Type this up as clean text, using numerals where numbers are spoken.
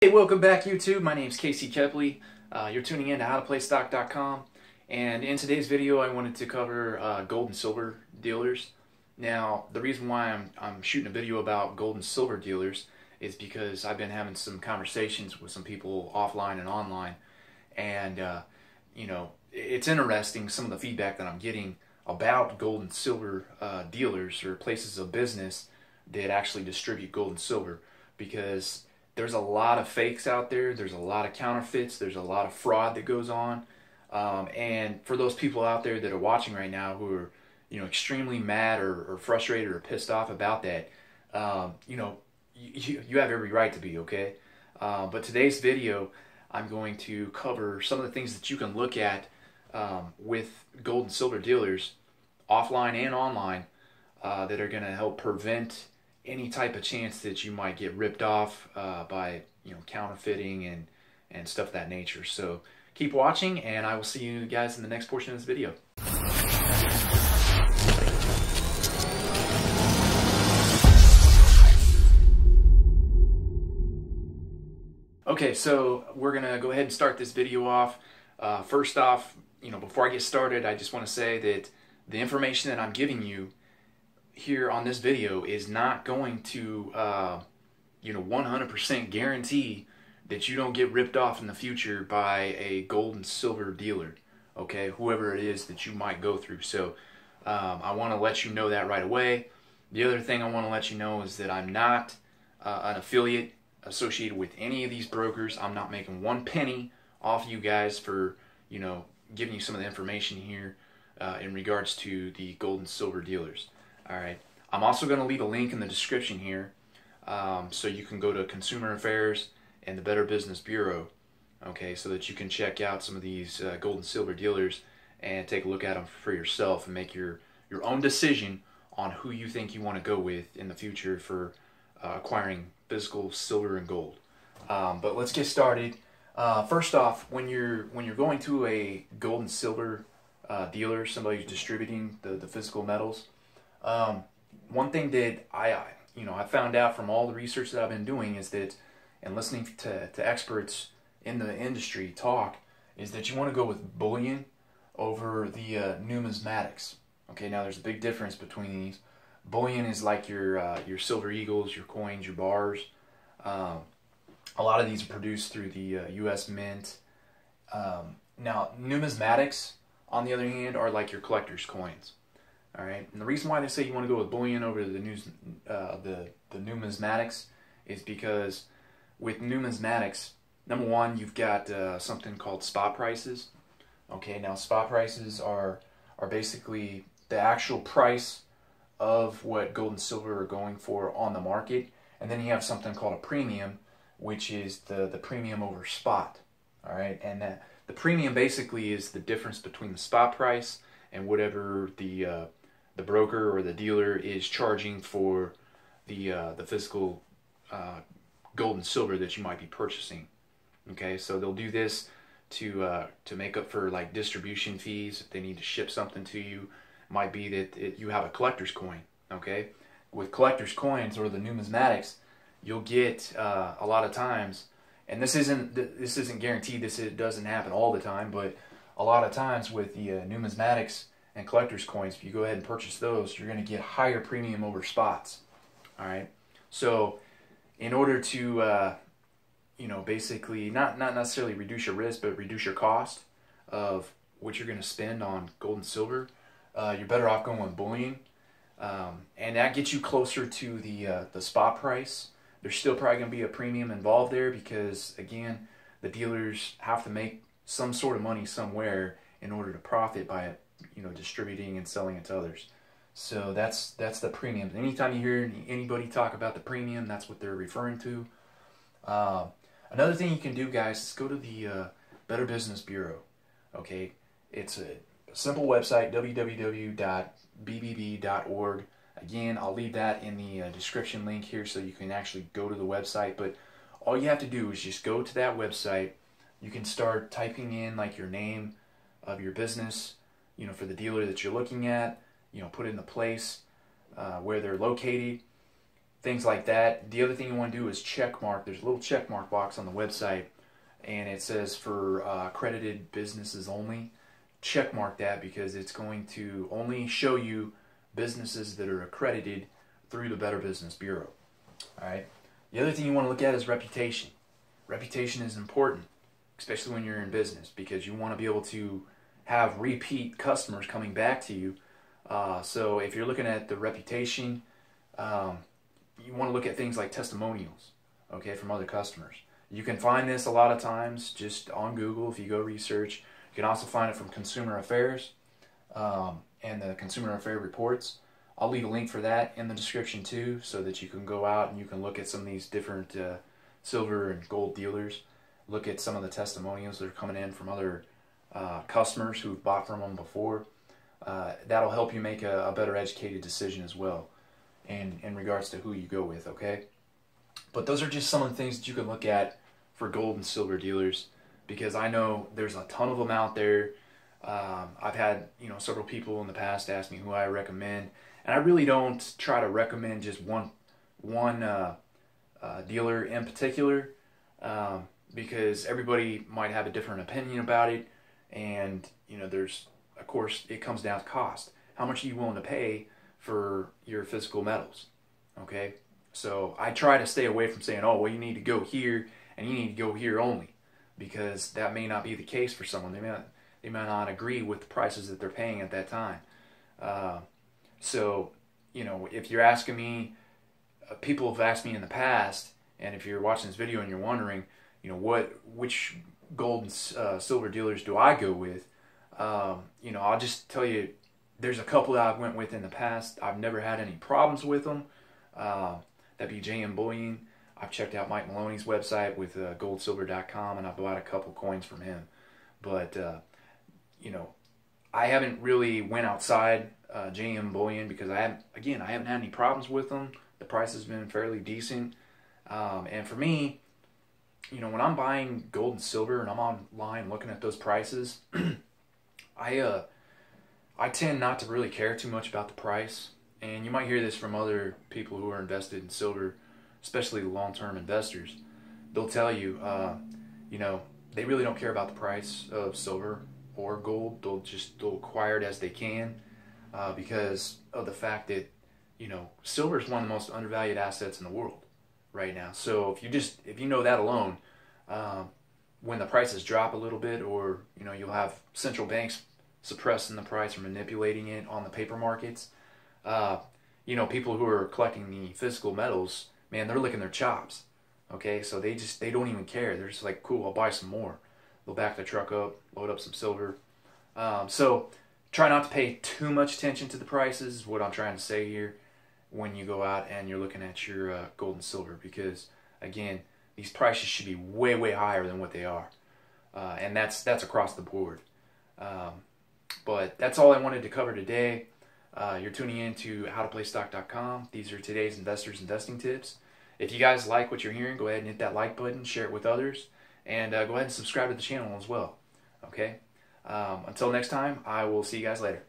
Hey, welcome back YouTube. My name is Kepley. You're tuning in to howtoplaystock.com, and in today's video I wanted to cover gold and silver dealers. Now, the reason why I'm shooting a video about gold and silver dealers is because I've been having some conversations with some people offline and online, and you know, it's interesting some of the feedback that I'm getting about gold and silver dealers or places of business that actually distribute gold and silver, because there's a lot of fakes out there, there's a lot of counterfeits, there's a lot of fraud that goes on, and for those people out there that are watching right now who are, you know, extremely mad or frustrated or pissed off about that, you know, you have every right to be, okay? But today's video, I'm going to cover some of the things that you can look at with gold and silver dealers, offline and online, that are going to help prevent any type of chance that you might get ripped off by, you know, counterfeiting and stuff of that nature. So keep watching, and I will see you guys in the next portion of this video. Okay, so we're gonna go ahead and start this video off. First off, you know, before I get started, I just want to say that the information that I'm giving you here on this video is not going to, you know, 100% guarantee that you don't get ripped off in the future by a gold and silver dealer, okay, whoever it is that you might go through. So I want to let you know that right away. The other thing I want to let you know is that I'm not an affiliate associated with any of these brokers. I'm not making one penny off you guys for, you know, giving you some of the information here in regards to the gold and silver dealers. Alright, I'm also going to leave a link in the description here, so you can go to Consumer Affairs and the Better Business Bureau, okay, so that you can check out some of these gold and silver dealers and take a look at them for yourself and make your own decision on who you think you want to go with in the future for acquiring physical silver and gold. But let's get started. First off, when you're going to a gold and silver dealer, somebody who's distributing the physical metals, one thing that I found out from all the research that I've been doing is that, and listening to experts in the industry talk, is that you want to go with bullion over the numismatics. Okay, now there's a big difference between these. Bullion is like your silver eagles, your coins, your bars. A lot of these are produced through the U.S. Mint. Now numismatics, on the other hand, are like your collector's coins. All right, and the reason why they say you want to go with bullion over the numismatics is because with numismatics, number one, you've got something called spot prices. Okay, now spot prices are basically the actual price of what gold and silver are going for on the market, and then you have something called a premium, which is the premium over spot. All right, and the premium basically is the difference between the spot price and whatever the broker or the dealer is charging for the physical gold and silver that you might be purchasing. Okay, so they'll do this to make up for like distribution fees if they need to ship something to you. It might be that you have a collector's coin. Okay, with collector's coins or the numismatics, you'll get a lot of times, and this isn't guaranteed. It doesn't happen all the time, but a lot of times with the numismatics and collector's coins, if you go ahead and purchase those, you're going to get higher premium over spots. All right, so in order to you know, basically not necessarily reduce your risk, but reduce your cost of what you're going to spend on gold and silver, you're better off going with bullion, and that gets you closer to the spot price. There's still probably going to be a premium involved there because, again, the dealers have to make some sort of money somewhere in order to profit by it, you know, distributing and selling it to others. So that's the premium. Anytime you hear anybody talk about the premium, that's what they're referring to. Another thing you can do, guys, is go to the Better Business Bureau. Okay, it's a simple website, www.bbb.org. Again, I'll leave that in the description link here so you can actually go to the website. But all you have to do is just go to that website. You can start typing in like your name of your business, you know, for the dealer that you're looking at. You know, put in the place where they're located. things like that. The other thing you want to do is check mark. There's a little check mark box on the website, and it says for accredited businesses only. Check mark that, because it's going to only show you businesses that are accredited through the Better Business Bureau. All right. The other thing you want to look at is reputation. Reputation is important, especially when you're in business, because you want to be able to have repeat customers coming back to you. So if you're looking at the reputation, you want to look at things like testimonials, okay, from other customers. You can find this a lot of times just on Google if you go research. You can also find it from Consumer Affairs and the Consumer Affairs reports. I'll leave a link for that in the description too, so that you can go out and you can look at some of these different silver and gold dealers. Look at some of the testimonials that are coming in from other customers who've bought from them before. That'll help you make a better educated decision as well in regards to who you go with, okay? But those are just some of the things that you can look at for gold and silver dealers, because I know there's a ton of them out there. I've had several people in the past ask me who I recommend, and I really don't try to recommend just one dealer in particular, because everybody might have a different opinion about it, and there's, of course, it comes down to cost. How much are you willing to pay for your physical metals? Okay, so I try to stay away from saying, oh, well, you need to go here and you need to go here only, because that may not be the case for someone. They may not agree with the prices that they're paying at that time. So, if you're asking me, people have asked me in the past, and if you're watching this video and you're wondering, which gold and silver dealers do I go with? I'll just tell you, there's a couple that I went with in the past. I've never had any problems with them. That'd be JM Bullion. I've checked out Mike Maloney's website with goldsilver.com, and I bought a couple coins from him. But, I haven't really went outside JM Bullion, because I haven't had any problems with them. The price has been fairly decent. And for me, when I'm buying gold and silver and I'm online looking at those prices, I tend not to really care too much about the price. And you might hear this from other people who are invested in silver, especially long-term investors. They'll tell you, they really don't care about the price of silver or gold. They'll acquire it as they can, because of the fact that, silver is one of the most undervalued assets in the world right now. So if you know that alone, when the prices drop a little bit, or you'll have central banks suppressing the price or manipulating it on the paper markets, people who are collecting the physical metals, man, they're licking their chops. Okay, so they don't even care. They're just like, cool, I'll buy some more. They'll back the truck up, load up some silver. So try not to pay too much attention to the prices, is what I'm trying to say here, when you go out and you're looking at your gold and silver, because again, these prices should be way, way higher than what they are. And that's across the board. But that's all I wanted to cover today. You're tuning in to howtoplaystock.com. These are today's investors' investing tips. If you guys like what you're hearing, go ahead and hit that like button, share it with others, and go ahead and subscribe to the channel as well. Okay? Until next time, I will see you guys later.